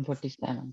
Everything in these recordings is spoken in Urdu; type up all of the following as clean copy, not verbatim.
47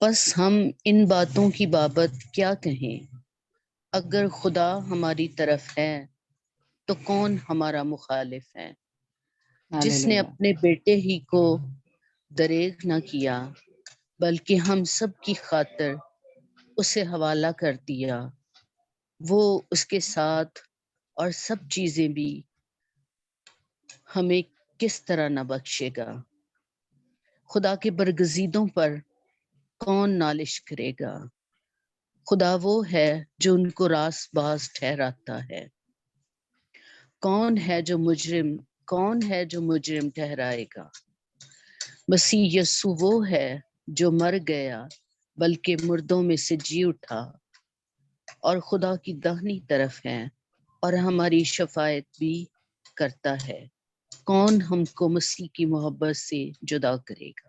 پس ہم ان باتوں کی بابت کیا کہیں؟ اگر خدا ہماری طرف ہے تو کون ہمارا مخالف ہے؟ جس نے ہاللویہ، اپنے بیٹے ہی کو دریغ نہ کیا بلکہ ہم سب کی خاطر اسے حوالہ کر دیا، وہ اس کے ساتھ اور سب چیزیں بھی ہمیں کس طرح نہ بخشے گا؟ خدا کے برگزیدوں پر کون نالش کرے گا؟ خدا وہ ہے جو ان کو راست باز ٹھہراتا ہے۔ کون ہے جو مجرم ٹھہرائے گا؟ مسیح یسوع وہ ہے جو مر گیا بلکہ مردوں میں سے جی اٹھا اور خدا کی داہنی طرف ہے اور ہماری شفاعت بھی کرتا ہے۔ کون ہم کو مسیح کی محبت سے جدا کرے گا؟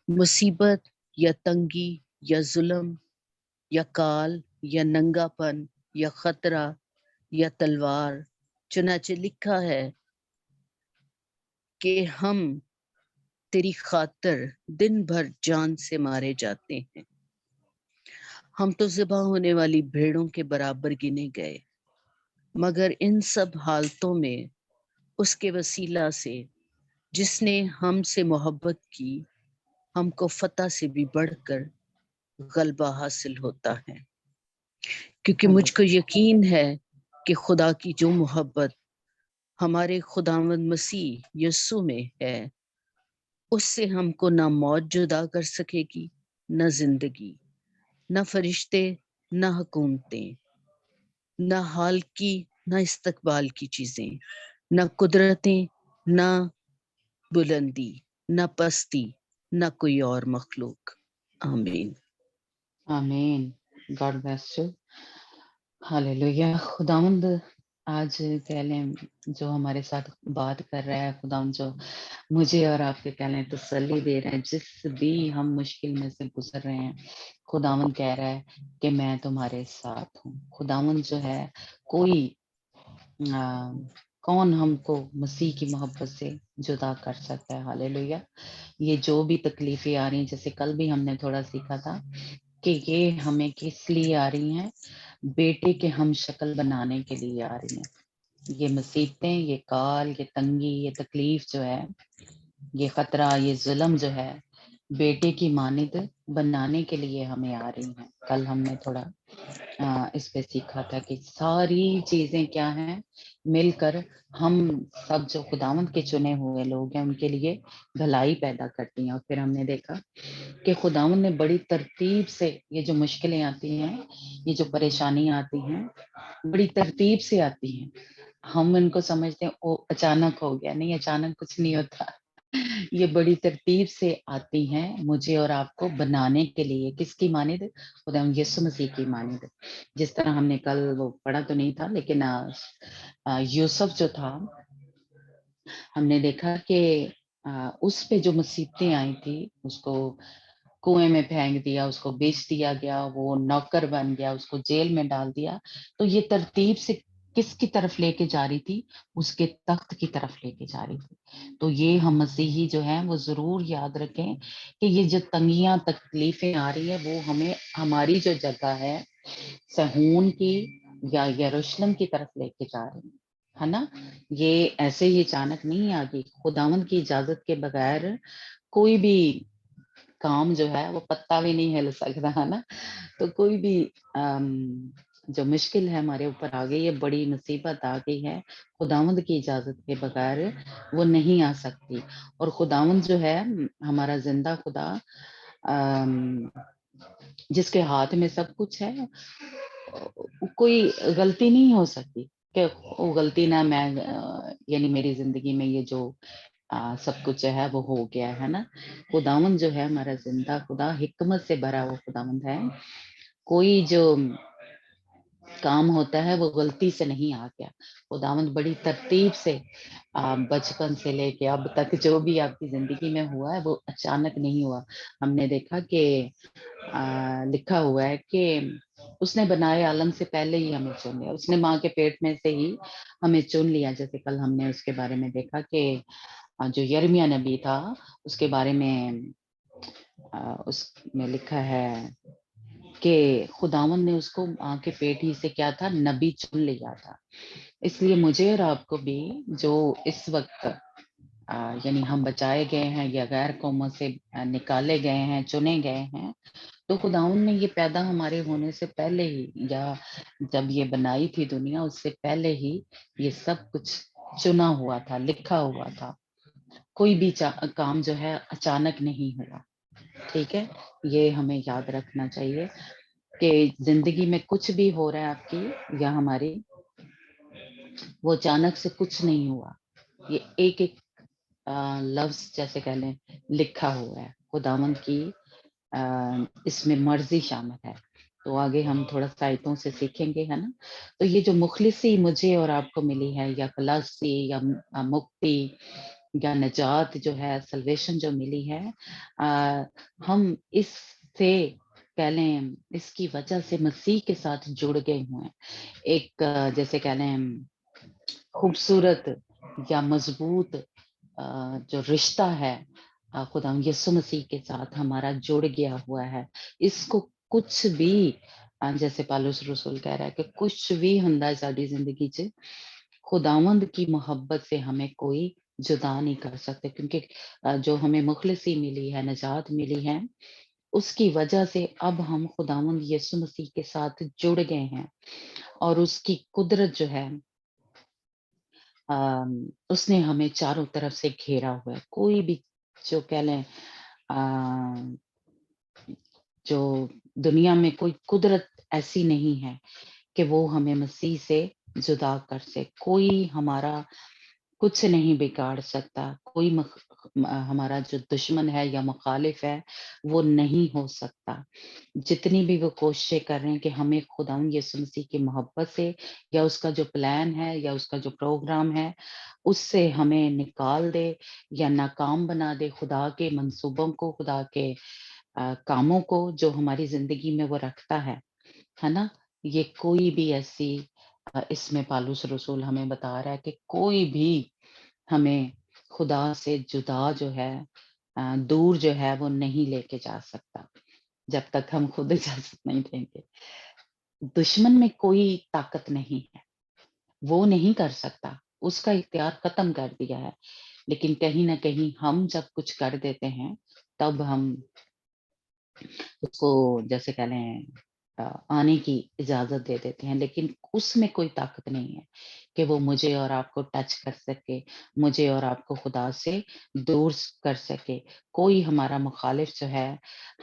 مصیبت یا تنگی یا ظلم یا کال یا ننگا پن یا خطرہ یا تلوار، چنانچہ لکھا ہے کہ ہم تیری خاطر دن بھر جان سے مارے جاتے ہیں، ہم تو ذبح ہونے والی بھیڑوں کے برابر گنے گئے، مگر ان سب حالتوں میں اس کے وسیلہ سے جس نے ہم سے محبت کی ہم کو فتح سے بھی بڑھ کر غلبہ حاصل ہوتا ہے، کیونکہ مجھ کو یقین ہے کہ خدا کی جو محبت ہمارے خداوند مسیح یسوع میں ہے اس سے ہم کو نہ موت جدا کر سکے گی، نہ زندگی، نہ فرشتے، نہ حکومتیں، نہ حال کی نہ استقبال کی چیزیں، نہ قدرتیں، نہ بلندی، نہ پستی، نہ کوئی اور مخلوق۔ آمین۔ آمین۔ God bless you. ہاللویہ۔ خداوند آج کہہ لیں جو ہمارے ساتھ بات کر رہا ہے، خداوند جو مجھے اور آپ کے کہہ لیں تسلی دے رہا ہے، جس بھی ہم مشکل میں سے گزر رہے ہیں، خداوند کہہ رہا ہے کہ میں تمہارے ساتھ ہوں۔ خداوند جو ہے کوئی کون ہم کو مسیح کی محبت سے جدا کر سکتا ہے؟ ہاللویہ۔ یہ جو بھی تکلیفیں آ رہی ہیں، جیسے کل بھی ہم نے تھوڑا سیکھا تھا کہ یہ ہمیں کس لیے آ رہی ہیں؟ بیٹے کے ہم شکل بنانے کے لیے آ رہی ہیں۔ یہ مصیبتیں، یہ کال، یہ تنگی، یہ تکلیف جو ہے، یہ خطرہ، یہ ظلم جو ہے، بیٹے کی مانند بنانے کے لیے ہمیں آ رہی ہیں۔ کل ہم نے تھوڑا اس پہ سیکھا تھا کہ ساری چیزیں کیا ہیں، مل کر ہم سب جو خداوند کے چنے ہوئے لوگ ہیں ان کے لیے بھلائی پیدا کرتی ہیں۔ اور پھر ہم نے دیکھا کہ خداوند نے بڑی ترتیب سے یہ جو مشکلیں آتی ہیں، یہ جو پریشانیاں آتی ہیں، بڑی ترتیب سے آتی ہیں۔ ہم ان کو سمجھتے ہیں او اچانک ہو گیا، نہیں، اچانک کچھ نہیں ہوتا۔ یہ بڑی ترتیب سے آتی ہیں مجھے اور آپ کو بنانے کے لیے، کس کی مانند؟ خداوند یسوع مسیح کی مانند۔ جس طرح ہم نے کل وہ پڑھا تو نہیں تھا، لیکن یوسف جو تھا، ہم نے دیکھا کہ اس پہ جو مصیبتیں آئی تھی، اس کو کنویں میں پھینک دیا، اس کو بیچ دیا گیا، وہ نوکر بن گیا، اس کو جیل میں ڈال دیا، تو یہ ترتیب سے کس کی طرف لے کے جا رہی تھی؟ اس کے تخت کی طرف لے کے جا رہی تھی۔ تو یہ ہم مسیحی جو ہیں وہ ضرور یاد رکھیں کہ یہ جو تنگیاں تکلیفیں آ رہی ہے وہ ہمیں ہماری جو جگہ ہے صہیون کی یا یروشلم کی طرف لے کے جا رہی ہے نا۔ یہ ایسے ہی اچانک نہیں آ گئی، خداوند کی اجازت کے بغیر کوئی بھی کام جو ہے وہ پتا بھی نہیں ہل سکتا ہے نا۔ تو کوئی بھی جو مشکل ہے ہمارے اوپر آ گئی ہے، بڑی مصیبت آ گئی ہے، خداوند کی اجازت کے بغیر وہ نہیں آ سکتی۔ اور خداوند جو ہے ہمارا زندہ خدا، جس کے ہاتھ میں سب کچھ ہے، کوئی غلطی نہیں ہو سکتی کہ وہ غلطی نہ میں یعنی میری زندگی میں یہ جو سب کچھ ہے وہ ہو گیا ہے نا۔ خداوند جو ہے ہمارا زندہ خدا، حکمت سے بھرا ہوا خداوند ہے۔ کوئی جو کام ہوتا ہے وہ غلطی سے نہیں آ گیا۔ خداوند بڑی ترتیب سے بچپن سے لے کے اب تک جو بھی آپ کی زندگی میں ہوا ہے وہ اچانک نہیں ہوا۔ ہم نے دیکھا کہ لکھا ہوا ہے کہ اس نے بنائے عالم سے پہلے ہی ہمیں چن لیا، اس نے ماں کے پیٹ میں سے ہی ہمیں چن لیا۔ جیسے کل ہم نے اس کے بارے میں دیکھا کہ جو یرمیہ نبی تھا اس کے بارے میں اس میں لکھا ہے کہ خداوند نے اس کو ماں کے پیٹ ہی سے کیا تھا، نبی چن لیا تھا. اس لیے مجھے اور آپ کو بھی جو اس وقت یعنی ہم بچائے گئے ہیں یا غیر قوموں سے نکالے گئے ہیں، چنے گئے ہیں، تو خداوند نے یہ پیدا ہمارے ہونے سے پہلے ہی، یا جب یہ بنائی تھی دنیا اس سے پہلے ہی یہ سب کچھ چنا ہوا تھا، لکھا ہوا تھا. کوئی بھی کام جو ہے اچانک نہیں ہوا. ٹھیک ہے، یہ ہمیں یاد رکھنا چاہیے کہ زندگی میں کچھ بھی ہو رہا ہے آپ کی یا ہماری، وہ اچانک سے کچھ نہیں ہوا. یہ ایک ایک لفظ جیسے کہہ لیں لکھا ہوا ہے. خداوند کی اس میں مرضی شامل ہے. تو آگے ہم تھوڑا سا آیتوں سے سیکھیں گے، ہے نا. تو یہ جو مخلصی مجھے اور آپ کو ملی ہے، یا خلاصی یا مکتی یا نجات جو ہے، سلویشن جو ملی ہے، ہم اس سے کہہ لیں اس کی وجہ سے مسیح کے ساتھ جڑ گئے ہوئے ہیں. ایک جیسے کہہ لیں خوبصورت یا مضبوط جو رشتہ ہے خدا یسوع مسیح کے ساتھ ہمارا جڑ گیا ہوا ہے. اس کو کچھ بھی جیسے پالوس رسول کہہ رہا ہے کہ کچھ بھی ہندا ہے ساری زندگی چ خداوند کی محبت سے ہمیں کوئی جدا نہیں کر سکتے، کیونکہ جو ہمیں مخلصی ملی ہے، نجات ملی ہے، اس کی وجہ سے اب ہم خداوند یسوع مسیح کے ساتھ جڑ گئے ہیں. اور اس کی قدرت جو ہے اس نے ہمیں چاروں طرف سے گھیرا ہوا ہے. کوئی بھی جو کہہ لیں جو دنیا میں کوئی قدرت ایسی نہیں ہے کہ وہ ہمیں مسیح سے جدا کر سے. کوئی ہمارا کچھ نہیں بگاڑ سکتا. کوئی ہمارا جو دشمن ہے یا مخالف ہے وہ نہیں ہو سکتا. جتنی بھی وہ کوششیں کر رہے ہیں کہ ہمیں خداوند یسوع مسیح کی محبت سے یا اس کا جو پلان ہے یا اس کا جو پروگرام ہے اس سے ہمیں نکال دے یا ناکام بنا دے. خدا کے منصوبوں کو، خدا کے کاموں کو جو ہماری زندگی میں وہ رکھتا ہے نا. یہ کوئی بھی ایسی اس میں پالوس رسول ہمیں بتا رہا ہے کہ کوئی بھی ہمیں خدا سے جدا جو ہے دور جو ہے وہ نہیں لے کے جا سکتا جب تک ہم خود اجازت نہیں دیں گے. دشمن میں کوئی طاقت نہیں ہے، وہ نہیں کر سکتا، اس کا اختیار ختم کر دیا ہے. لیکن کہیں نہ کہیں ہم جب کچھ کر دیتے ہیں تب ہم اس کو جیسے کہہ لیں آنے کی اجازت دے دیتے ہیں. لیکن اس میں کوئی طاقت نہیں ہے کہ وہ مجھے اور آپ کو ٹچ کر سکے، مجھے اور آپ کو خدا سے دور کر سکے. کوئی ہمارا مخالف جو ہے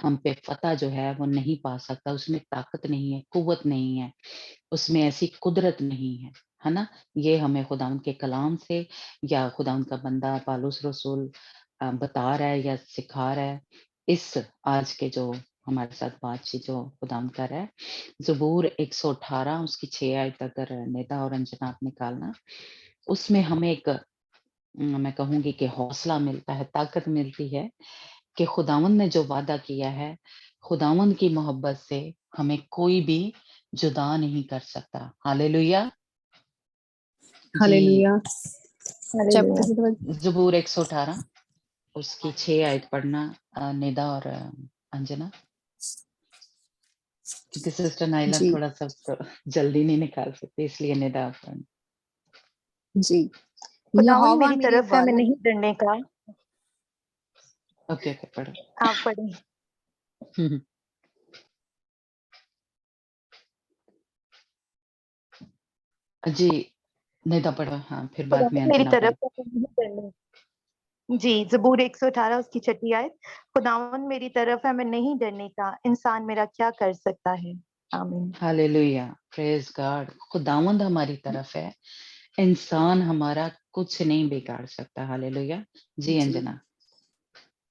ہم پہ فتح جو ہے وہ نہیں پا سکتا. اس میں طاقت نہیں ہے، قوت نہیں ہے، اس میں ایسی قدرت نہیں ہے نا. یہ ہمیں خداوند کے کلام سے یا خداوند کا بندہ پالوس رسول بتا رہا ہے یا سکھا رہا ہے. اس آج کے جو ہمارے ساتھ بات چیت جو خداوند کر رہا ہے، زبور 118 اس کی 6 آیت اگر نیدا اور انجنا آپ نکالنا، اس میں ہمیں ایک میں کہوں گی کہ حوصلہ ملتا ہے، طاقت ملتی ہے کہ خداوند نے جو وعدہ کیا ہے، خداوند کی محبت سے ہمیں کوئی بھی جدا نہیں کر سکتا. ہاللیلویا جی. ہاللویا. ہاللویا. زبور 118 اس کی 6 آیت پڑھنا نیدا اور انجنا، کیونکہ سسٹر نائلہ جی تھوڑا سا جلدی نہیں نکال سکتے، اس لیے نیدا آپ پڑھنا. جی. خداوند یہوہ میری میرے طرف ہے، میں ول نہیں ڈرنے کا. اوکے پڑھو. آپ پڑھیں. جی نیدا پڑھو، ہاں پھر بعد میں خداوند میری انجنا پڑھے. طرف ہے، میں نہیں ڈرنے. جی، زبور 118 اس کی 6 آیت. خداوند میری طرف ہے، میں نہیں ڈرنے کا. انسان میرا کیا کر سکتا ہے؟ آمین. ہاللیلویا، پریز گاڈ. خداوند ہماری طرف ہے، انسان ہمارا کچھ نہیں بگاڑ سکتا. ہاللیلویا. جی جی. انجنا.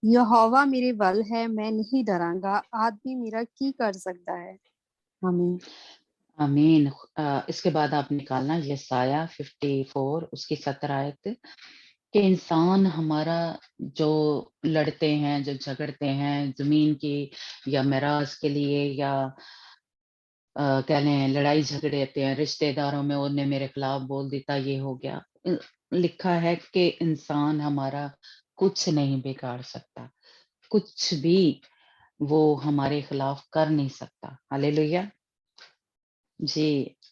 یہوہ میرے ول ہے، میں نہیں ڈراں گا. آدمی میرا کی کر سکتا ہے؟ آمین. آمین. اس کے بعد آپ نکالنا یسایہ 54 اس کی 17 آیت کہ انسان ہمارا جو لڑتے ہیں، جو جھگڑتے ہیں زمین کی یا میراث کے لیے یا کہہ لیں لڑائی جھگڑے ہوتے ہیں رشتے داروں میں، انہوں نے میرے خلاف بول دیتا، یہ ہو گیا. لکھا ہے کہ انسان ہمارا کچھ نہیں بگاڑ سکتا، کچھ بھی. وہ ہمارے خلاف کر نہیں سکتا. ہاللیلویا. جی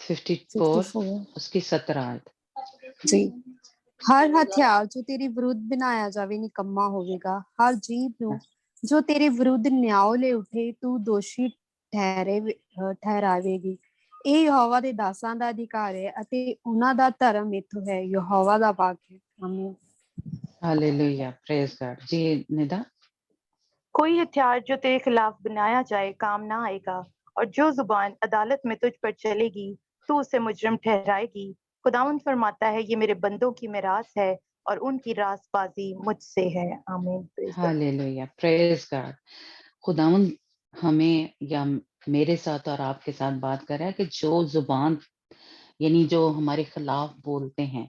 54 54 اس کی 17 آیت. ਜੀ ਹਰ ਹਥਿਆਰ ਜੋ ਤੇਰੇ ਵਿਰੁੱਧ ਬਣਾਇਆ ਜਾਵੇ ਨਿਕੰਮਾ ਹੋਵੇਗਾ ਹਰ ਜੀਭ ਨੂੰ ਜੋ ਤੇਰੇ ਵਿਰੁੱਧ ਨਿਆਉਲੇ ਉਠੇ ਤੂੰ ਦੋਸ਼ੀ ਠਹਿਰਾਵੇਗੀ ਇਹ ਯਹੋਵਾ ਦੇ ਦਾਸਾਂ ਦਾ ਅਧਿਕਾਰ ਹੈ ਅਤੇ ਉਹਨਾਂ ਦਾ ਧਰਮ ਇੱਥੋਂ ਹੈ ਯਹੋਵਾ ਦਾ ਵਾਕ ਹੈ ਆਮੀਨ ہاللیلویا. پریز گاڈ. جی ندا. کوئی ہتھیار جو تیرے خلاف بنایا جائے کام نہ آئے گا، اور جو زبان عدالت میں تجھ پر چلے گی تو اسے مجرم ٹھہرائے گی. خداوند فرماتا ہے یہ میرے بندوں کی میراث ہے اور ان کی راست بازی مجھ سے ہے. آمین. Praise God. ہاللیلویا. پریز گاڈ. خداوند ہمیں یا میرے ساتھ اور آپ کے ساتھ بات کر رہا ہے کہ جو زبان یعنی جو ہمارے خلاف بولتے ہیں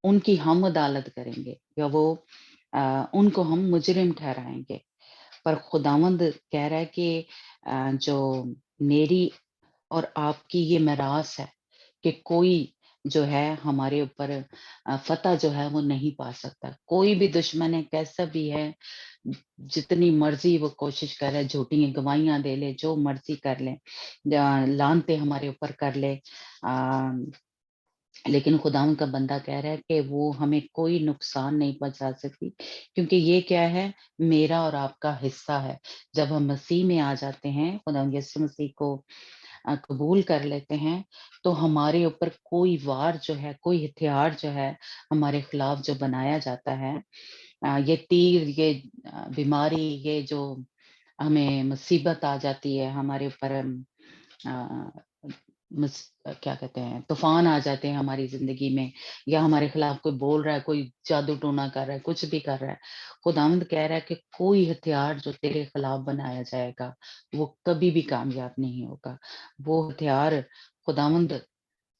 ان کی ہم عدالت کریں گے یا وہ ان کو ہم مجرم ٹھہرائیں گے. پر خداوند کہہ رہا ہے کہ جو میری اور آپ کی یہ میراث ہے کہ کوئی جو ہے ہمارے اوپر فتح جو ہے وہ نہیں پا سکتا. کوئی بھی دشمن ہے کیسا بھی ہے جتنی مرضی وہ کوشش کر رہے جھوٹی گواہیاں دے لے جو مرضی کر لے لانتے ہمارے اوپر کر لے لیکن خداوند کا بندہ کہہ رہا ہے کہ وہ ہمیں کوئی نقصان نہیں پہنچا سکتی کیونکہ یہ کیا ہے میرا اور آپ کا حصہ ہے. جب ہم مسیح میں آ جاتے ہیں خداوند یسوع مسیح کو قبول کر لیتے ہیں تو ہمارے اوپر کوئی وار جو ہے کوئی ہتھیار جو ہے ہمارے خلاف جو بنایا جاتا ہے یہ تیر یہ بیماری یہ جو ہمیں مصیبت آ جاتی ہے ہمارے اوپر کیا کہتے ہیں طوفان آ جاتے ہیں ہماری زندگی میں یا ہمارے خلاف کوئی بول رہا ہے کوئی جادو ٹونا کر رہا ہے کچھ بھی کر رہا ہے خداوند کہہ رہا ہے کہ کوئی ہتھیار جو تیرے خلاف بنایا جائے گا وہ کبھی بھی کامیاب نہیں ہوگا. وہ ہتھیار خداوند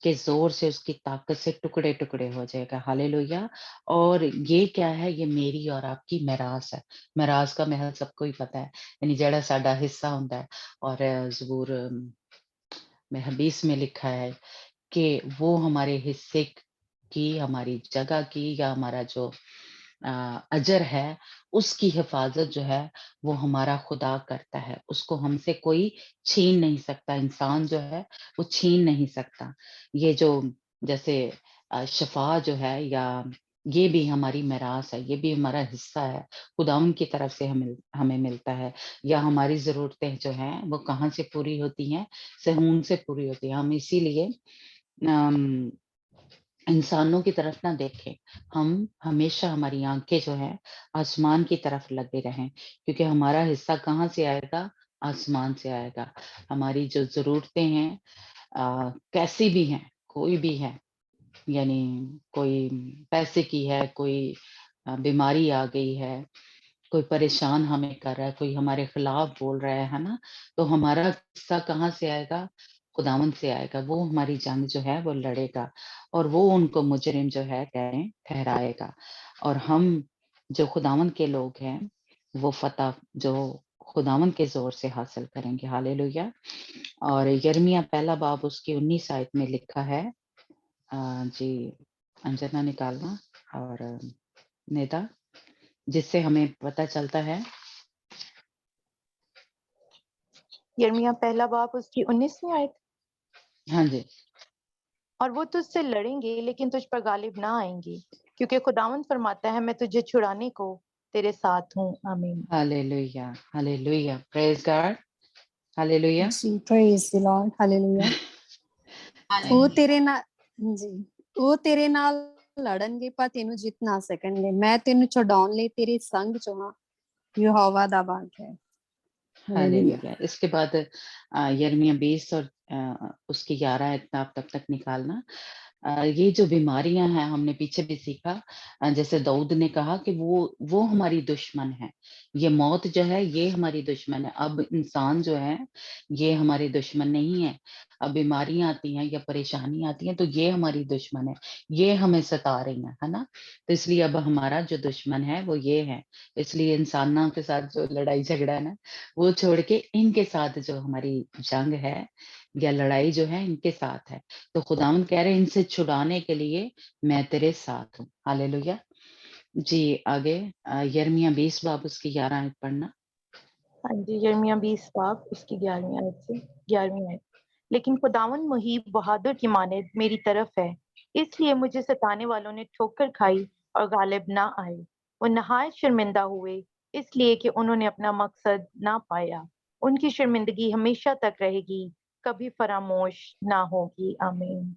کے زور سے اس کی طاقت سے ٹکڑے ٹکڑے ہو جائے گا. ہاللیلویا. اور یہ کیا ہے یہ میری اور آپ کی میراث ہے. میراث کا محل سب کو ہی پتا ہے یعنی جڑا ساڈا حصہ ہوتا ہے. اور زبور میں حدیث میں لکھا ہے کہ وہ ہمارے حصے کی ہماری جگہ کی یا ہمارا جو اجر ہے اس کی حفاظت جو ہے وہ ہمارا خدا کرتا ہے. اس کو ہم سے کوئی چھین نہیں سکتا. انسان جو ہے وہ چھین نہیں سکتا. یہ جو جیسے شفا جو ہے یا یہ بھی ہماری میراث ہے یہ بھی ہمارا حصہ ہے خداوند کی طرف سے ہمیں ملتا ہے. یا ہماری ضرورتیں جو ہیں وہ کہاں سے پوری ہوتی ہیں صہیون سے پوری ہوتی ہیں. ہم اسی لیے انسانوں کی طرف نہ دیکھیں. ہم ہمیشہ ہماری آنکھیں جو ہیں آسمان کی طرف لگے رہیں کیونکہ ہمارا حصہ کہاں سے آئے گا آسمان سے آئے گا. ہماری جو ضرورتیں ہیں کیسی بھی ہیں کوئی بھی ہے یعنی کوئی پیسے کی ہے کوئی بیماری آ گئی ہے کوئی پریشان ہمیں کر رہا ہے کوئی ہمارے خلاف بول رہا ہے نا تو ہمارا حصہ کہاں سے آئے گا خداوند سے آئے گا. وہ ہماری جنگ جو ہے وہ لڑے گا اور وہ ان کو مجرم جو ہے ٹھہرائے گا. اور ہم جو خداوند کے لوگ ہیں وہ فتح جو خداوند کے زور سے حاصل کریں گے. ہاللیلویا. اور یرمیہ پہلا باب اس کی 19 آیت میں لکھا ہے جی انجنا نکالنا اور نیتا جس سے ہمیں پتہ چلتا ہے یرمیہ پہلا باب اس کی 19ویں آیت. ہاں جی. اور وہ تجھ سے لڑیں گے لیکن تجھ پر غالب نہ آئیں گے کیونکہ خداوند فرماتا ہے میں تجھے چھڑانے کو تیرے ساتھ ہوں. آمین. ہاللیلویا. ہاللیلویا. پریز گاڈ. ہاللیلویا. ਜੀ praise the Lord ਹਾਲੇਲੂਇਆ ਉਹ ਤੇਰੇ ਨਾਲ ਜੀ ਉਹ ਤੇਰੇ ਨਾਲ ਲੜਨਗੇ ਪਰ ਤੈਨੂੰ ਜਿੱਤ ਨਾ ਸਕਣਗੇ ਮੈਂ ਤੈਨੂੰ ਛਡਾਉਣ ਲਈ ਤੇਰੇ ਸੰਗ ਚ ਹਾਂ ਯਹੋਵਾ ਦਾ ਵਾਕ ਹੈ ਹਾਲੇਲੂਇਆ ہاللیلویا. اس کے بعد یرمیہ 20 اور اس کی 11 آیت آپ تب تک نکالنا. یہ جو بیماریاں ہیں ہم نے پیچھے بھی سیکھا جیسے داؤد نے کہا کہ وہ ہماری دشمن ہے. یہ موت جو ہے یہ ہماری دشمن ہے. اب انسان جو ہے یہ ہماری دشمن نہیں ہے. اب بیماریاں آتی ہیں یا پریشانی آتی ہیں تو یہ ہماری دشمن ہے. یہ ہمیں ستا رہی ہیں ہے نا. تو اس لیے اب ہمارا جو دشمن ہے وہ یہ ہے. اس لیے انسانوں کے ساتھ جو لڑائی جھگڑا ہے نا وہ چھوڑ کے ان کے ساتھ جو ہماری جنگ ہے یا لڑائی جو ہے ان کے ساتھ ہے. تو خداوند کہہ رہے ہیں ان سے چھڑانے کے لیے میں تیرے ساتھ ہوں. ہاللیلویا. جی آگے یرمیہ 20 باب اس کی 11 آیت پڑھنا۔ ہاں جی، یرمیہ 20 باب اس کی 11ویں آیت سے 11ویں آیت۔ لیکن خداوند محیب بہادر کی مانند میری طرف ہے، اس لیے مجھے ستانے والوں نے ٹھوکر کھائی اور غالب نہ آئے۔ وہ نہایت شرمندہ ہوئے اس لیے کہ انہوں نے اپنا مقصد نہ پایا۔ ان کی شرمندگی ہمیشہ تک رہے گی، کبھی فراموش نہ ہوگی۔ آمین۔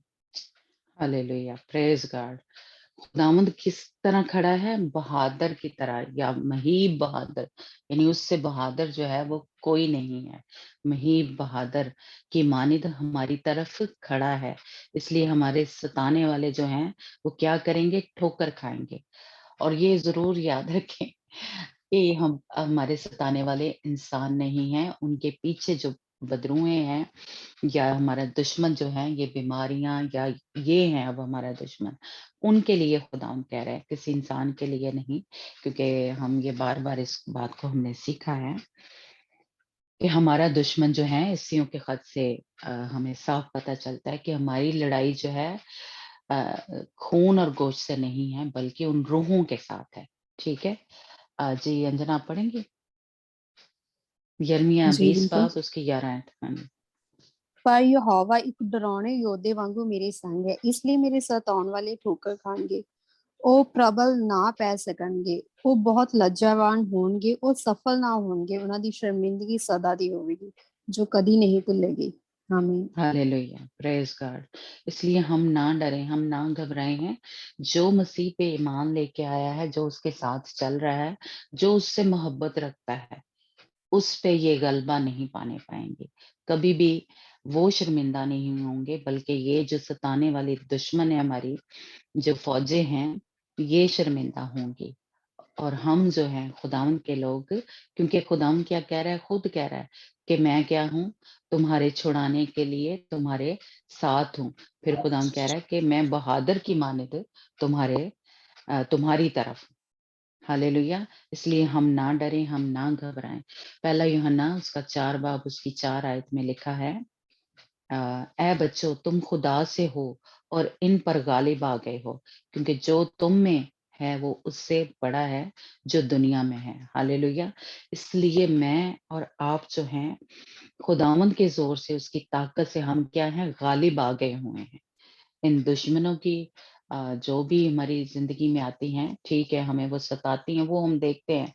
ہاللیلویہ، پریز گاڈ۔ خداوند کس طرح کھڑا ہے؟ بہادر کی طرح، یا مہیب بہادر، یعنی اس سے بہادر جو ہے وہ کوئی نہیں ہے۔ مہیب بہادر کی مانند ہماری طرف کھڑا ہے، اس لیے ہمارے ستانے والے جو ہیں وہ کیا کریں گے؟ ٹھوکر کھائیں گے۔ اور یہ ضرور یاد رکھیں کہ ہمارے ستانے والے انسان نہیں ہیں، ان کے پیچھے جو بدروہیں ہیں یا ہمارا دشمن جو ہے، یہ بیماریاں یا یہ ہیں اب ہمارا دشمن، ان کے لیے خدا کہہ رہے ہیں، کسی انسان کے لیے نہیں، کیونکہ ہم یہ بار بار اس بات کو ہم نے سیکھا ہے کہ ہمارا دشمن جو ہے، عیسیوں کے خط سے ہمیں صاف پتہ چلتا ہے کہ ہماری لڑائی جو ہے خون اور گوشت سے نہیں ہے، بلکہ ان روحوں کے ساتھ ہے۔ ٹھیک ہے جی انجنا آپ پڑھیں گے یرمیہ جی 20 بالکل۔ باب اس کی 11 آیت۔ ہاں جی۔ ਪਰ ਯਹੋਵਾ ਇੱਕ ਡਰਾਉਣੇ ਯੋਧੇ ਵਾਂਗੂ ਮੇਰੇ ਸੰਗ ਹੈ, ਇਸ ਲਈ ਮੇਰੇ ਸਤਾਉਣ ਵਾਲੇ ਠੋਕਰ ਖਾਣਗੇ। ਉਹ ਪ੍ਰਬਲ ਨਾ ਪੈ ਸਕਣਗੇ, ਉਹ ਬਹੁਤ ਲੱਜਾਵਾਨ ਹੋਣਗੇ, ਉਹ ਸਫਲ ਨਾ ਹੋਣਗੇ। ਉਹਨਾਂ ਦੀ ਸ਼ਰਮਿੰਦਗੀ ਸਦਾ ਦੀ ਹੋਵੇਗੀ, ਜੋ ਕਦੀ ਨਹੀਂ ਭੁੱਲੇਗੀ। ਆਮੀਨ। ہاللیلویہ، پریز گاڈ۔ اس لیے ہم نہ ڈریں، ہم نہ گھبرائیں ہیں۔ جو مسیح پہ ایمان لے کے آیا ہے، جو اس کے ساتھ چل رہا ہے، جو اس سے محبت رکھتا ہے، اس پہ یہ غلبہ نہیں پانے پائیں گے۔ کبھی بھی وہ شرمندہ نہیں ہوں گے، بلکہ یہ جو ستانے والی دشمن ہے، ہماری جو فوجیں ہیں، یہ شرمندہ ہوں گی۔ اور ہم جو ہیں خداوند کے لوگ، کیونکہ خداوند کیا کہہ رہا ہے؟ خود کہہ رہا ہے کہ میں کیا ہوں؟ تمہارے چھڑانے کے لیے تمہارے ساتھ ہوں۔ پھر خداوند کہہ رہا ہے کہ میں بہادر کی مانند تمہاری طرف ہوں۔ ہاللیلویہ۔ اس لیے ہم نہ ڈریں، ہم نہ گھبرائیں۔ پہلا یوحنا اس کا 4 باب اس کی 4 آیت میں لکھا ہے، اے بچوں تم خدا سے ہو اور ان پر غالب آ گئے ہو، کیونکہ جو تم میں ہے وہ اس سے بڑا ہے جو دنیا میں ہے۔ ہاللیلویہ۔ اس لیے میں اور آپ جو ہیں خداوند کے زور سے، اس کی طاقت سے ہم کیا ہیں؟ غالب آ گئے ہوئے ہیں۔ ان دشمنوں کی جو بھی ہماری زندگی میں آتی ہیں، ٹھیک ہے، ہمیں وہ ستاتی ہیں، وہ ہم دیکھتے ہیں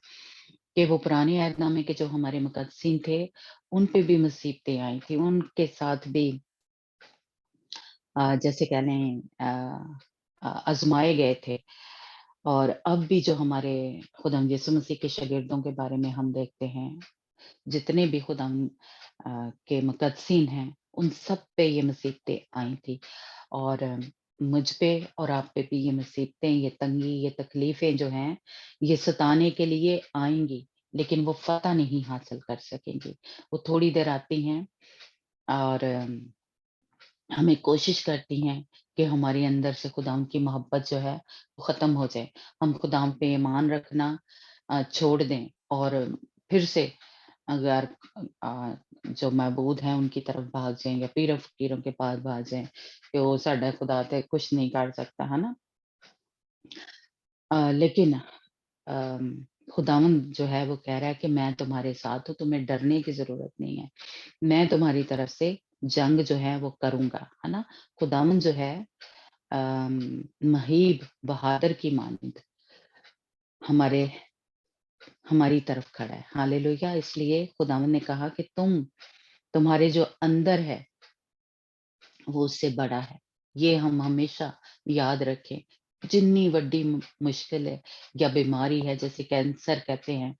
کہ وہ پرانے عہد نامے کے جو ہمارے مقدسین تھے، ان پہ بھی مصیبتیں آئی تھی، ان کے ساتھ بھی جیسے کہہ لیں آزمائے گئے تھے۔ اور اب بھی جو ہمارے خدا یسوع مسیح کے شاگردوں کے بارے میں ہم دیکھتے ہیں، جتنے بھی خدا کے مقدسین ہیں، ان سب پہ یہ مصیبتیں آئی تھی، اور مجھ پہ اور آپ پہ بھی یہ مصیبتیں، یہ تنگی، یہ تکلیفیں جو ہیں، یہ ستانے کے لیے آئیں گی، لیکن وہ فتح نہیں حاصل کر سکیں گی۔ وہ تھوڑی دیر آتی ہیں اور ہمیں کوشش کرتی ہیں کہ ہمارے اندر سے خدا کی محبت جو ہے وہ ختم ہو جائے، ہم خدا پہ ایمان رکھنا چھوڑ دیں، اور پھر سے اگر جو معبود ہیں ان کی طرف بھاگ جائیں، یا پیر فقیروں کے پاس بھاگ جائیں کہ وہ ساڈا خدا تے کچھ نہیں کر سکتا، ہے نا۔ لیکن خداوند جو ہے وہ کہہ رہا ہے کہ میں تمہارے ساتھ ہوں، تمہیں ڈرنے کی ضرورت نہیں ہے، میں تمہاری طرف سے جنگ جو ہے وہ کروں گا، ہے نا۔ خداوند جو ہے مہیب بہادر کی مانند ہماری طرف کھڑا ہے۔ ہاللیلویہ۔ اس لیے خداوند نے کہا کہ تمہارے جو اندر ہے وہ اس سے بڑا ہے۔ یہ ہم ہمیشہ یاد رکھیں، جتنی وڈی مشکل ہے یا بیماری ہے، جیسے کینسر کہتے ہیں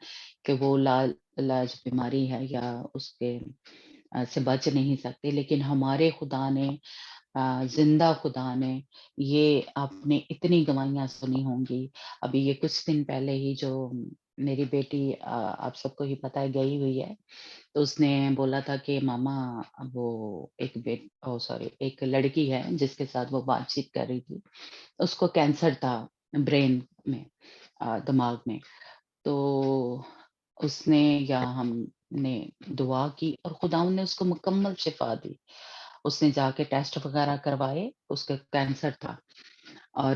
کہ وہ لا علاج بیماری ہے یا اس کے سے بچ نہیں سکتے، لیکن ہمارے خدا نے، زندہ خدا نے، یہ آپ نے اتنی گواہیاں سنی ہوں گی۔ ابھی یہ کچھ دن پہلے ہی جو میری بیٹی، آپ سب کو ہی پتہ ہے، گئی ہوئی ہے، تو اس نے بولا تھا کہ ماما وہ ایک لڑکی ہے جس کے ساتھ وہ بات چیت کر رہی تھی، اس کو کینسر تھا برین میں، دماغ میں۔ تو اس نے یا ہم نے دعا کی اور خداوند نے اس کو مکمل شفا دی۔ اس نے جا کے ٹیسٹ وغیرہ کروائے، اس کا کینسر تھا، اور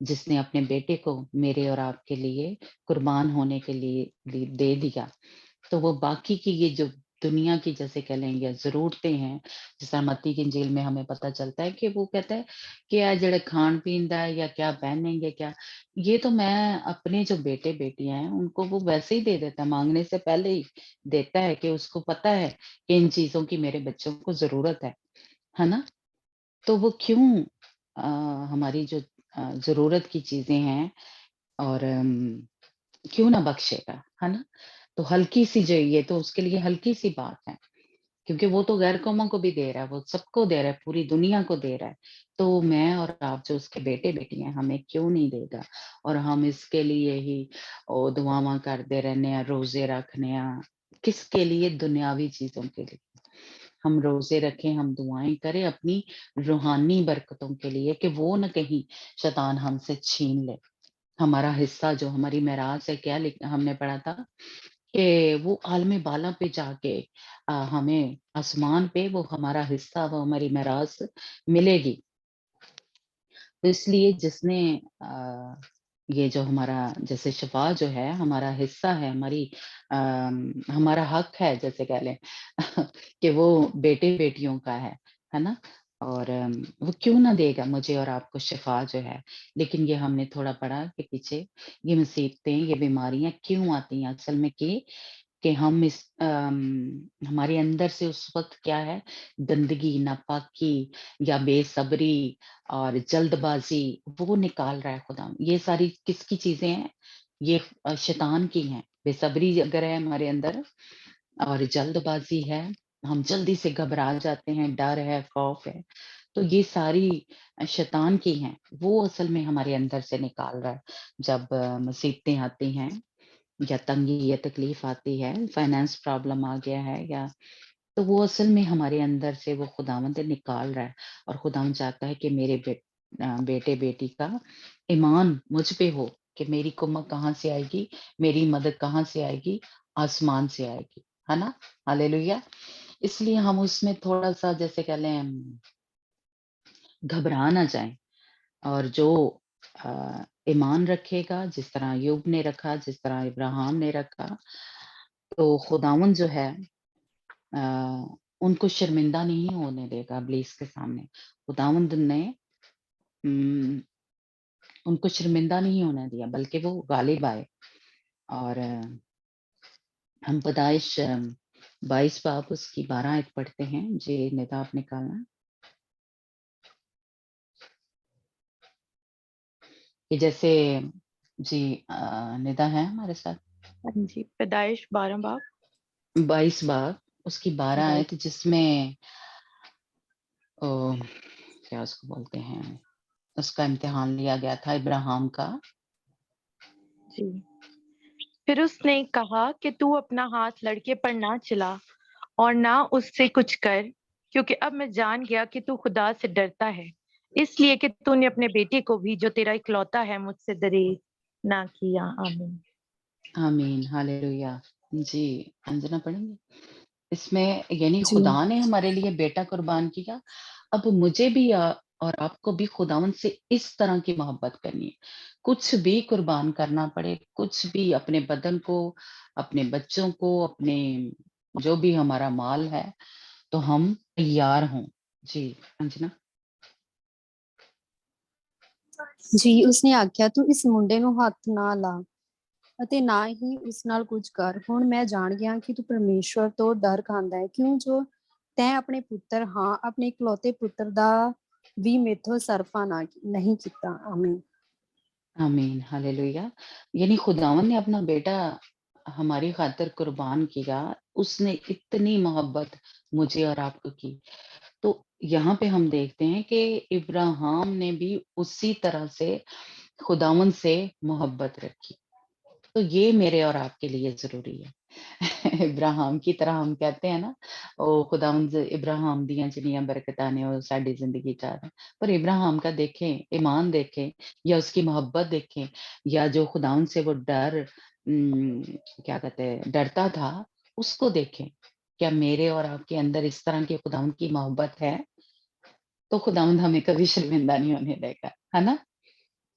جس نے اپنے بیٹے کو میرے اور آپ کے لیے قربان ہونے کے لیے دے دیا، تو وہ باقی کی یہ جو دنیا کی جیسے کہہ لیں گے ضرورتیں ہیں، جس طرح متی کی انجیل میں ہمیں پتہ چلتا ہے کہ وہ کہتا ہے کہ جڑے کھان پین دا ہے یا کیا پہنیں گے کیا، یہ تو میں اپنے جو بیٹے بیٹیاں ہیں ان کو وہ ویسے ہی دے دیتا ہے، مانگنے سے پہلے ہی دیتا ہے کہ اس کو پتہ ہے کہ ان چیزوں کی میرے بچوں کو ضرورت ہے نا؟ تو وہ کیوں ہماری جو ضرورت کی چیزیں ہیں اور کیوں نہ بخشے گا، ہے نا؟ تو ہلکی سی جو یہ تو اس کے لیے ہلکی سی بات ہے، کیونکہ وہ تو غیر قوموں کو بھی دے رہا ہے، وہ سب کو دے رہا ہے، پوری دنیا کو دے رہا ہے، تو میں اور آپ جو اس کے بیٹے بیٹی ہیں ہمیں کیوں نہیں دے گا؟ اور ہم اس کے لیے ہی دعاواں کرتے رہنے ہیں، روزے رکھنے ہیں، کس کے لیے؟ دنیاوی چیزوں کے لیے ہم روزے رکھیں، ہم دعائیں کریں اپنی روحانی برکتوں کے لیے کہ وہ نہ کہیں شیطان ہم سے چھین لے ہمارا حصہ جو ہماری میراث ہے۔ کیا ہم نے پڑھا تھا کہ وہ عالم بالا پہ جا کے ہمیں آسمان پہ وہ ہمارا حصہ وہ ہماری میراث ملے گی۔ تو اس لیے جس نے یہ جو ہمارا جیسے شفا جو ہے ہمارا حصہ ہے، ہمارا حق ہے جیسے کہہ لیں کہ وہ بیٹے بیٹیوں کا ہے نا؟ اور وہ کیوں نہ دے گا مجھے اور آپ کو شفا جو ہے؟ لیکن یہ ہم نے تھوڑا پڑھا کہ پیچھے یہ مصیبتیں یہ بیماریاں کیوں آتی ہیں اصل میں کہ ہم ہمارے اندر سے اس وقت کیا ہے، گندگی، ناپاکی یا بے صبری اور جلد بازی وہ نکال رہا ہے خدا۔ یہ ساری کس کی چیزیں ہیں؟ یہ شیطان کی ہیں۔ بے صبری اگر ہے ہمارے اندر اور جلد بازی ہے، ہم جلدی سے گھبرا جاتے ہیں، ڈر ہے، خوف ہے، تو یہ ساری شیطان کی ہیں، وہ اصل میں ہمارے اندر سے نکال رہا ہے۔ جب مصیبتیں آتی ہیں یا تنگی یا تکلیف آتی ہے، فائنانس پرابلم آ گیا ہے یا تو وہ اصل میں ہمارے اندر سے وہ خداوند نکال رہا ہے، اور خداوند چاہتا ہے کہ میرے بیٹے بیٹی کا ایمان مجھ پہ ہو کہ میری کمک کہاں سے آئے گی، میری مدد کہاں سے آئے گی؟ آسمان سے آئے گی، ہے نا؟ ہاللیلویا۔ اس لیے ہم اس میں تھوڑا سا جیسے کہہ لیں گھبرا نہ جائیں، اور جو ایمان رکھے گا جس طرح ایوب نے رکھا، جس طرح ابراہیم نے رکھا، تو خداوند جو ہے ان کو شرمندہ نہیں ہونے دے گا ابلیس کے سامنے۔ خداوند نے ان کو شرمندہ نہیں ہونے دیا بلکہ وہ غالب آئے۔ اور ہم پیدائش 22 باب اس کی 12 آیت پڑھتے ہیں، جی ندا آپ نکالنا کہ جیسے جی ندا ہے ہمارے ساتھ۔ ہاں جی، پیدائش 12 باب 22 باب اس کی 12 آیت جس میں کیا اس کو بولتے ہیں، اس کا امتحان لیا گیا تھا ابراہیم کا۔ جی، پھر اس نے کہا کہ تو اپنا ہاتھ لڑکے پر نہ چلا اور نہ اس سے کچھ کر، کیونکہ اب میں جان گیا کہ تو خدا سے ڈرتا ہے، اس لیے کہ تو نے اپنے بیٹے کو بھی جو تیرا اکلوتا ہے مجھ سے دریغ نہ کیا۔ آمین آمین، ہاللیلویا۔ جی انجنا پڑھیں گے اس میں، یعنی جی خدا نے ہمارے لیے بیٹا قربان کیا، اب مجھے بھی اور آپ کو بھی خداوند سے اس طرح کی محبت کرنی ہے، کچھ بھی قربان کرنا پڑے، کچھ بھی، اپنے بدن کو، اپنے بچوں کو، اپنے جو بھی ہمارا مال ہے، تو ہم تیار ہوں۔ جی انجنا۔ ਜੀ ਉਸਨੇ ਆਖਿਆ ਤੂੰ ਇਸ ਮੁੰਡੇ ਨੂੰ ਹੱਥ ਨਾ ਲਾ ਅਤੇ ਨਾ ਹੀ ਉਸ ਨਾਲ ਕੁਝ ਕਰ। ਹੁਣ ਮੈਂ ਜਾਣ ਗਿਆ ਕਿ ਤੂੰ ਪਰਮੇਸ਼ਵਰ ਤੋਂ ਡਰ ਖਾਂਦਾ ਹੈ, ਕਿਉਂ ਜੋ ਤੈਂ ਆਪਣੇ ਪੁੱਤਰ, ਹਾਂ ਆਪਣੇ ਇਕਲੌਤੇ ਪੁੱਤਰ ਦਾ ਵੀ ਮੇਥੋਂ ਸਰਫਾ ਨਹੀਂ ਕੀਤਾ। ਆਮੀਨ। آمین، ہاللیلویا۔ یعنی خداوند نے اپنا بیٹا ہماری خاطر قربان کیا، اس نے اتنی محبت مجھے اور آپ کو کی۔ تو یہاں پہ ہم دیکھتے ہیں کہ ابراہیم نے بھی اسی طرح سے خداوند سے محبت رکھی، تو یہ میرے اور آپ کے لیے ضروری ہے۔ ابراہیم کی طرح ہم کہتے ہیں نا، او خداوند ابراہیم دیاں جنیاں برکتاں نے وہ ساری زندگی چاہ رہے، پر ابراہیم کا دیکھیں ایمان دیکھیں یا اس کی محبت دیکھیں، یا جو خداوند سے وہ کیا کہتے ہیں ڈرتا تھا، اس کو دیکھیں۔ کیا میرے اور آپ کے اندر اس طرح کی خداوند کی محبت ہے؟ تو خداوند ہمیں کبھی شرمندہ نہیں ہونے دے گا، ہے نا؟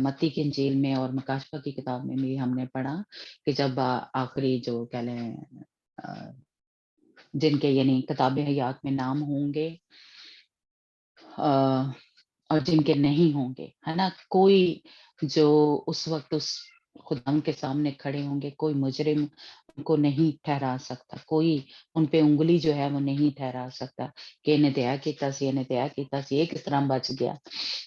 متی کی انجیل میں اور مکاشفہ کی کتاب میں بھی ہم نے پڑھا کہ جب آخری جو کہہ لیں جن کے یعنی کتاب حیات میں نام ہوں گے اور جن کے نہیں ہوں گے، ہے نا، کوئی جو اس وقت اس خدا کے سامنے کھڑے ہوں گے، کوئی مجرم ان کو نہیں ٹھہرا سکتا، کوئی ان پہ انگلی جو ہے وہ نہیں ٹھہرا سکتا کہ انہیں دیا کیتا سی، انہیں دیا کیتا سی، یہ کس طرح بچ گیا،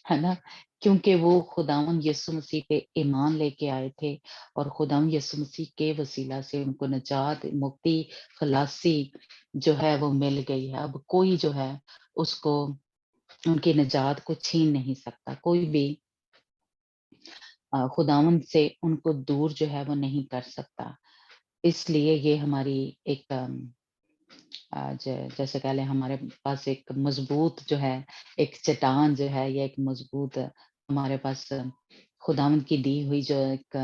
ہے نا، کیونکہ وہ خداوند یسوع مسیح پہ ایمان لے کے آئے تھے اور خداوند یسوع مسیح کے وسیلہ سے ان کو نجات، مکتی، خلاصی جو ہے وہ مل گئی ہے۔ اب کوئی جو ہے اس کو ان کی نجات کو چھین نہیں سکتا، کوئی بھی خداوند سے ان کو دور جو ہے وہ نہیں کر سکتا۔ اس لیے یہ ہماری ایک جیسے کہہ لیں ہمارے پاس ایک مضبوط جو ہے ایک چٹان جو ہے یا ایک مضبوط ہمارے پاس خداوند کی دی ہوئی جو ایک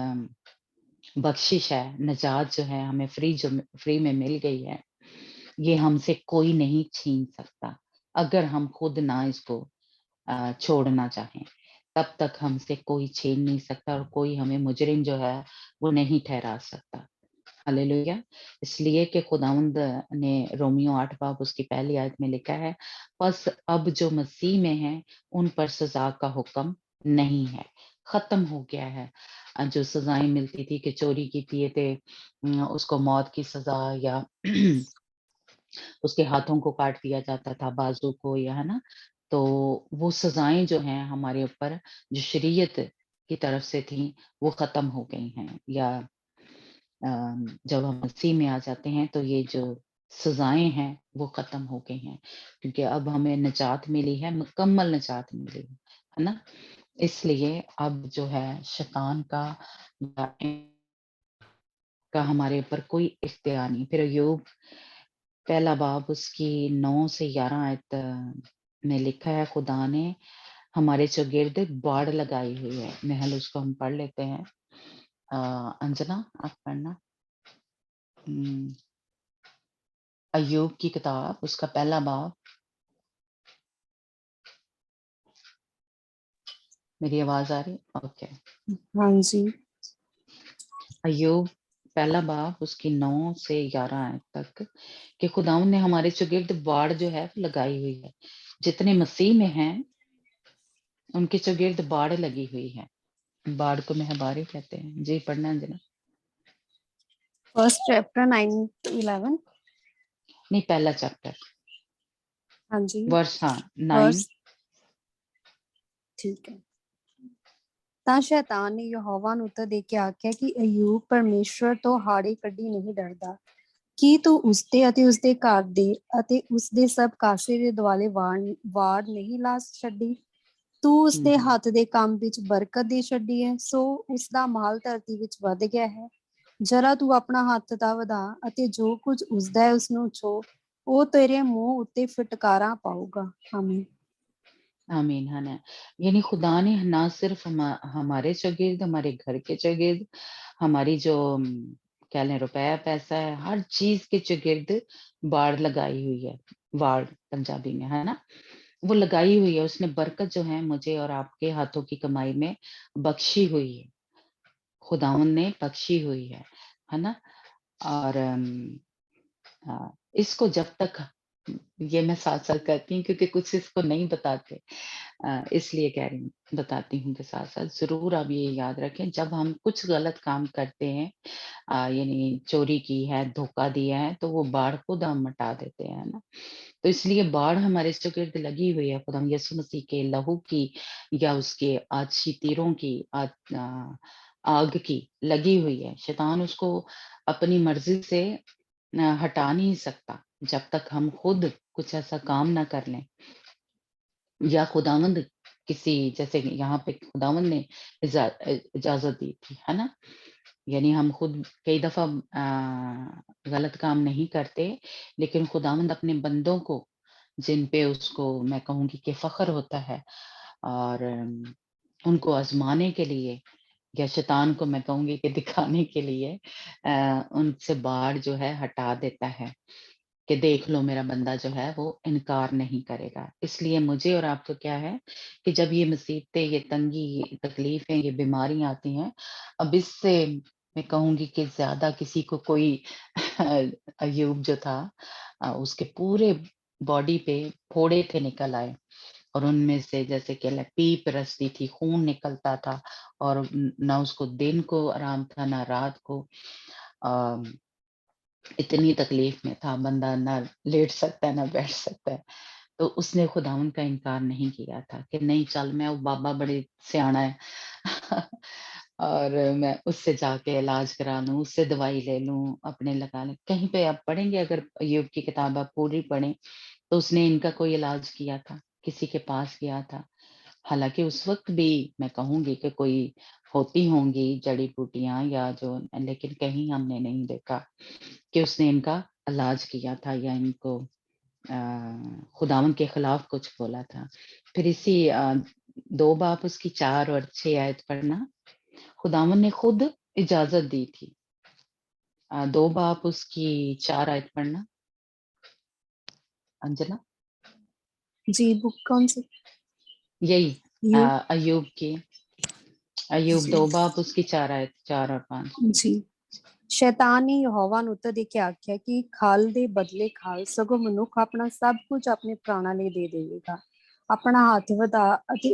بخشش ہے، نجات جو ہے ہمیں فری میں مل گئی ہے، یہ ہم سے کوئی نہیں چھین سکتا اگر ہم خود نہ اس کو چھوڑنا چاہیں، تب تک ہم سے کوئی چھین نہیں سکتا اور کوئی ہمیں مجرم جو ہے وہ نہیں ٹھہرا سکتا۔ ہاللیلویہ۔ اس لیے کہ خداوند نے رومیو 8 باب اس کی پہلی آیت میں لکھا ہے، پس اب جو مسیح میں ہیں ان پر سزا کا حکم نہیں ہے، ختم ہو گیا ہے۔ جو سزائیں ملتی تھی کہ چوری کی کیے تھے اس کو موت کی سزا یا اس کے ہاتھوں کو کاٹ دیا جاتا تھا، بازو کو، یا ہے نا، تو وہ سزائیں جو ہیں ہمارے اوپر جو شریعت کی طرف سے تھیں وہ ختم ہو گئی ہیں، یا جب ہم مسیح میں آ جاتے ہیں تو یہ جو سزائیں ہیں وہ ختم ہو گئی ہیں، کیونکہ اب ہمیں نجات ملی ہے، مکمل نجات ملی ہے نا۔ اس لیے اب جو ہے شیطان کا ہمارے اوپر کوئی اختیار نہیں۔ پھر ایوب پہلا باب اس کی 9 سے 11 آیت میں لکھا ہے، خدا نے ہمارے چوگرد باڑ لگائی ہوئی ہے۔ محل اس کو ہم پڑھ لیتے ہیں۔ انجنا آپ پڑھنا ایوب کی کتاب اس کا پہلا باب۔ میری آواز آ رہی؟ اوکے۔ ہاں جی، ایوب پہلا باب اس کی 9 سے 11 آیت تک کہ خداوند نے ہمارے چوگرد باڑ جو ہے لگائی ہوئی ہے، جتنے مسیح میں ہیں ان کے چوگرد باڑ لگی ہوئی ہے۔ باڑ کو مہباری کہتے ہیں۔ جی پڑھنا انجنا۔ First chapter 9 to 11۔ نہیں، پہلا چیپٹر ہاں جی، ورس 9۔ ورس ਠੀਕ ਹੈ। ਤਾਂ ਸ਼ੈਤਾਨ ਨੇ ਯਹੋਵਾ ਨੂੰ ਉੱਤਰ ਦੇ ਕੇ ਆਖਿਆ ਕਿ ਅਯੂਬ ਪਰਮੇਸ਼ਵਰ ਤੋਂ ਹਾੜੇ ਕੱਢੀ ਨਹੀਂ ਡਰਦਾ। ਕੀ ਤੂੰ ਉਸਦੇ ਅਤੇ ਉਸਦੇ ਘਰ ਦੇ ਅਤੇ ਉਸਦੇ ਸਭ ਕਾਸੇ ਦੇ ਦੁਆਲੇ ਵਾੜ ਨਹੀਂ ਲਾ ਛੱਡੀ? ਤੂੰ ਉਸਦੇ ਹੱਥ ਦੇ ਕੰਮ ਵਿੱਚ ਬਰਕਤ ਦੇ ਛੱਡੀ ਹੈ, ਸੋ ਉਸਦਾ ਮਾਲ ਧਰਤੀ ਵਿੱਚ ਵੱਧ ਗਿਆ ਹੈ। ਜਰਾ ਤੂੰ ਆਪਣਾ ਹੱਥ ਤਾਂ ਵਧਾ ਅਤੇ ਜੋ ਕੁਝ ਉਸਦਾ ਹੈ ਉਸਨੂੰ ਛੋ, ਉਹ ਤੇਰੇ ਮੂੰਹ ਉੱਤੇ ਫਟਕਾਰਾਂ ਪਾਊਗਾ। ਆਮੀਨ آمین ہے نا۔ یعنی خدا نے نہ صرف ہمارے شاگرد، ہمارے گھر کے شاگرد، ہماری جو کیا لیں روپیہ پیسہ ہے، ہر چیز کے شاگرد باڑ لگائی ہوئی ہے۔ واڑ پنجابی میں ہے نا، وہ لگائی ہوئی ہے۔ اس نے برکت جو ہے مجھے اور آپ کے ہاتھوں کی کمائی میں بخشی ہوئی ہے، خداوند نے بخشی ہوئی ہے نا۔ اور اس کو جب تک یہ میں ساتھ ساتھ کرتی ہوں کیونکہ کچھ اس کو نہیں بتاتے، اس لیے کہہ رہی ہوں، بتاتی ہوں کہ ساتھ ساتھ ضرور آپ یہ یاد رکھیں، جب ہم کچھ غلط کام کرتے ہیں، یعنی چوری کی ہے، دھوکہ دیا ہے، تو وہ باڑ خود ہم مٹا دیتے ہیں نا۔ تو اس لیے باڑ ہمارے چوگرد لگی ہوئی ہے، خدا یسوع مسیح کے لہو کی یا اس کے آتشی تیروں کی آگ کی لگی ہوئی ہے۔ شیطان اس کو اپنی مرضی سے ہٹا نہیں سکتا جب تک ہم خود کچھ ایسا کام نہ کر لیں، یا خداوند کسی جیسے یہاں پہ خداوند نے اجازت دی تھی ہے نا، یعنی ہم خود کئی دفعہ غلط کام نہیں کرتے، لیکن خداوند اپنے بندوں کو جن پہ اس کو میں کہوں گی کہ فخر ہوتا ہے اور ان کو آزمانے کے لیے، یا شیطان کو میں کہوں گی کہ دکھانے کے لیے ان سے باڑ جو ہے ہٹا دیتا ہے کہ دیکھ لو میرا بندہ جو ہے وہ انکار نہیں کرے گا. اس لیے مجھے اور آپ کو کیا ہے کہ جب یہ مصیبتیں، یہ تنگی، یہ تکلیفیں، یہ بیماریاں آتی ہیں، اب اس سے میں کہوں گی کہ زیادہ کسی کو کوئی ایوب جو تھا اس کے پورے باڈی پہ پھوڑے تھے نکل آئے، اور ان میں سے جیسے کہ پیپ رستی تھی، خون نکلتا تھا، اور نہ اس کو دن کو آرام تھا نہ رات کو. اتنی تکلیف میں تھا بندہ، نہ لیٹ سکتا ہے نہ بیٹھ سکتا ہے. تو اس نے خداوند کا انکار نہیں کیا تھا کہ نہیں چل میں وہ بابا بڑے سیاਣਾ ہے اور میں اس سے جا کے علاج کرا لوں، اس سے دوائی لے لوں، اپنے لگا لیں. کہیں پہ آپ پڑھیں گے، اگر ایوب کی کتاب آپ پوری پڑھیں تو اس نے ان کا کوئی علاج کیا تھا، کسی کے پاس گیا تھا. حالانکہ اس وقت بھی میں کہوں گی کہ کوئی ہوتی ہوں گی جڑی بوٹیاں یا جو، لیکن کہیں ہم نے نہیں دیکھا کہ اس نے ان کا علاج کیا تھا یا ان کو خداوند کے خلاف کچھ بولا تھا. پھر اسی 2 باب اس کی 4 اور 6 آیت پڑھنا. خداوند نے خود اجازت دی تھی. 2 باب اس کی 4 آیت پڑھنا انجنا. جی بک کون سی؟ یہی یو ایوب کی، ایوب جی 2 باب اس کی 4 آیت 4 اور 5. ਜੀ ਸ਼ੈਤਾਨ ਨੇ ਯਹੋਵਾ ਨੂੰ ਉੱਤਰ ਦੇ ਕੇ ਆਖਿਆ ਕਿ ਖਾਲ ਦੇ ਬਦਲੇ ਖਾਲ, ਸਗੋਂ ਮਨੁੱਖ ਆਪਣਾ ਸਭ ਕੁਝ ਆਪਣੇ ਪ੍ਰਾਣਾਂ ਲਈ ਦੇ ਦੇਵੇਗਾ। ਆਪਣਾ ਹੱਥ ਵਧਾ ਅਤੇ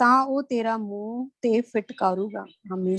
ਤਾਂ ਉਹ ਤੇਰਾ ਮੂੰਹ ਤੇ ਫਿਟਕਾਰੂਗਾ। ਆਮੀਨ।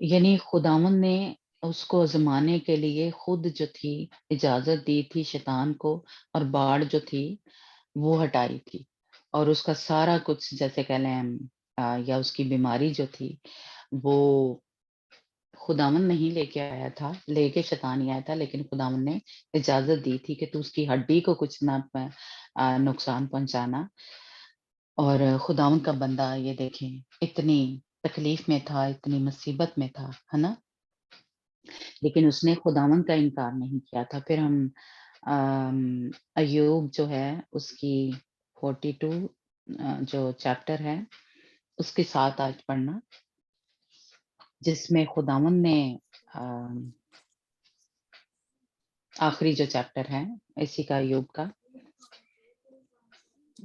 یعنی خداوند نے اس کو آزمانے کے لیے خود جو تھی اجازت دی تھی شیطان کو، اور باڑ جو تھی وہ ہٹائی تھی، اور اس کا سارا کچھ جیسے کہہ لیں یا اس کی بیماری جو تھی وہ خداوند نہیں لے کے آیا تھا، لے کے شیطان ہی آیا تھا، لیکن خداوند نے اجازت دی تھی کہ تو اس کی ہڈی کو کچھ نہ نقصان پہنچانا. اور خداوند کا بندہ یہ دیکھیں اتنی تکلیف میں تھا، اتنی مصیبت میں تھا، ہے نا، لیکن اس نے خداوند کا انکار نہیں کیا تھا. پھر ہم ایوب جو ہے اس کی 42 جو چیپٹر ہے اس کے 7 آج پڑھنا، جس میں خداوند نے آخری جو چیپٹر ہے اسی کا ایوب کا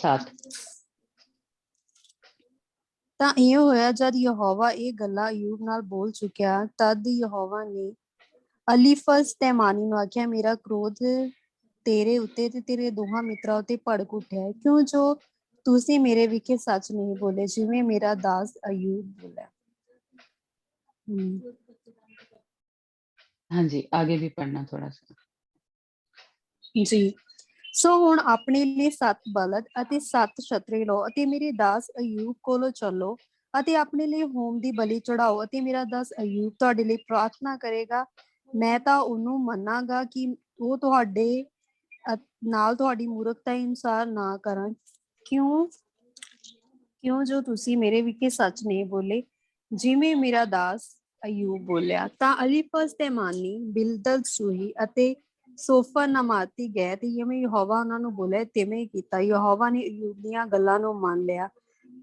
7. ਤਾਂ ਇਹ ਹੋਇਆ ਜਦ ਯਹੋਵਾ ਇਹ ਗੱਲਾਂ ਅਯੂਬ ਨਾਲ ਬੋਲ ਚੁੱਕਿਆ, ਤਦ ਯਹੋਵਾ ਨੇ ਅਲੀਫਜ਼ ਤੈਮਾਨੀ ਨੂੰ ਆਖਿਆ, ਮੇਰਾ ਕ੍ਰੋਧ ਤੇਰੇ ਉੱਤੇ ਤੇ ਤੇਰੇ ਦੋਹਾਂ ਮਿੱਤਰਾਂ ਉੱਤੇ ਭੜਕ ਉੱਠਿਆ ਹੈ, ਕਿਉਂ ਜੋ ਤੁਸੀਂ ਮੇਰੇ ਵਿਖੇ ਸੱਚ ਨਹੀਂ ਬੋਲੇ, ਜਿਵੇਂ ਮੇਰਾ ਦਾਸ ਅਯੂਬ ਬੋਲਿਆ। ہاں جی آگے بھی پڑھنا تھوڑا سا. ਜੀ ਸੋ ਹੁਣ ਆਪਣੇ ਲਈ 7 ਬਲਦ ਅਤੇ 7 ਛਤਰੇ ਲਓ ਅਤੇ ਮੇਰੇ ਦਾਸ ਅਯੂਬ ਕੋਲੋਂ ਚੱਲੋ ਅਤੇ ਆਪਣੇ ਲਈ ਹੋਮ ਦੀ ਬਲੀ ਚੜਾਓ, ਅਤੇ ਮੇਰਾ ਦਾਸ ਅਯੂਬ ਤੁਹਾਡੇ ਲਈ ਪ੍ਰਾਰਥਨਾ ਕਰੇਗਾ। ਮੈਂ ਤਾਂ ਉਹਨੂੰ ਮੰਨਾਂਗਾ ਕਿ ਉਹ ਤੁਹਾਡੇ ਨਾਲ ਤੁਹਾਡੀ ਮੂਰਖਤਾ ਅਨੁਸਾਰ ਨਾ ਕਰਨ, ਕਿਉਂ ਜੋ ਤੁਸੀਂ ਮੇਰੇ ਵਿਖੇ ਸੱਚ ਨਹੀਂ ਬੋਲੇ, ਜਿਵੇਂ ਮੇਰਾ ਦਾਸ ਅਯੂਬ ਬੋਲਿਆ। ਤਾਂ ਅਲੀਫਜ਼ ਤੈਮਾਨੀ, ਬਿਲਦਦ ਸੂਹੀ ਅਤੇ ਸੋਫਰ ਨਮਾਤੀ ਗਏ, ਤੇ ਜਿਵੇਂ ਯਹੋਵਾ ਉਹਨਾਂ ਨੂੰ ਬੋਲਿਆ ਤਿਵੇਂ ਕੀਤਾ। ਯਹੋਵਾ ਨੇ ਅਯੂਬ ਦੀਆਂ ਗੱਲਾਂ ਨੂੰ ਮੰਨ ਲਿਆ।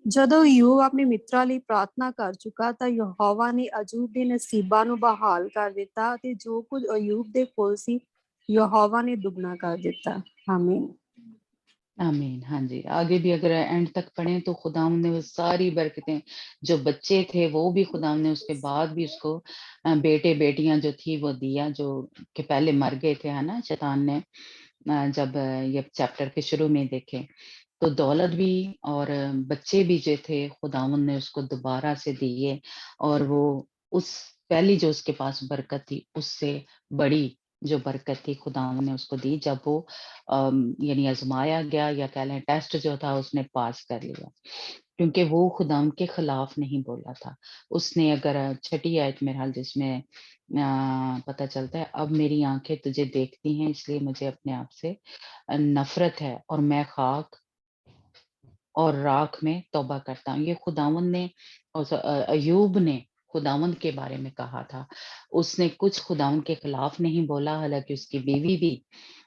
ਜਦੋਂ ਅਯੂਬ ਆਪਣੇ ਮਿੱਤਰਾਂ ਲਈ ਪ੍ਰਾਰਥਨਾ ਕਰ ਚੁੱਕਾ ਤਾਂ ਯਹੋਵਾ ਨੇ ਅਯੂਬ ਦੇ ਨਸੀਬਾਂ ਨੂੰ ਬਹਾਲ ਕਰ ਦਿੱਤਾ, ਅਤੇ ਜੋ ਕੁਝ ਅਯੂਬ ਦੇ ਕੋਲ ਸੀ یہوہ نے دگنا کر دیتا۔ آمین آمین. ہاں جی آگے بھی اگر اینڈ تک پڑھیں تو خداوند نے وہ ساری برکتیں، جو بچے تھے وہ بھی خداوند نے اس کے بعد بھی اس کو بیٹے بیٹیاں جو تھی وہ دیا، جو کہ پہلے مر گئے تھے، ہے نا، شیطان نے جب یہ چیپٹر کے شروع میں دیکھے تو دولت بھی اور بچے بھی جو تھے خداوند نے اس کو دوبارہ سے دیے، اور وہ اس پہلی جو اس کے پاس برکت تھی اس سے بڑی جو برکت تھی خداوند نے اس کو دی، جب وہ یعنی آزمایا گیا یا کہہ لیں ٹیسٹ جو تھا اس نے پاس کر لیا، کیونکہ وہ خداوند کے خلاف نہیں بولا تھا. اس نے اگر 6 آیت میرے حال جس میں پتہ چلتا ہے، اب میری آنکھیں تجھے دیکھتی ہیں اس لیے مجھے اپنے آپ سے نفرت ہے، اور میں خاک اور راکھ میں توبہ کرتا ہوں. یہ خداوند نے ایوب نے خداوند کے بارے میں کہا تھا. اس نے کچھ خداوند کے خلاف نہیں بولا، حالانکہ اس کی بیوی بھی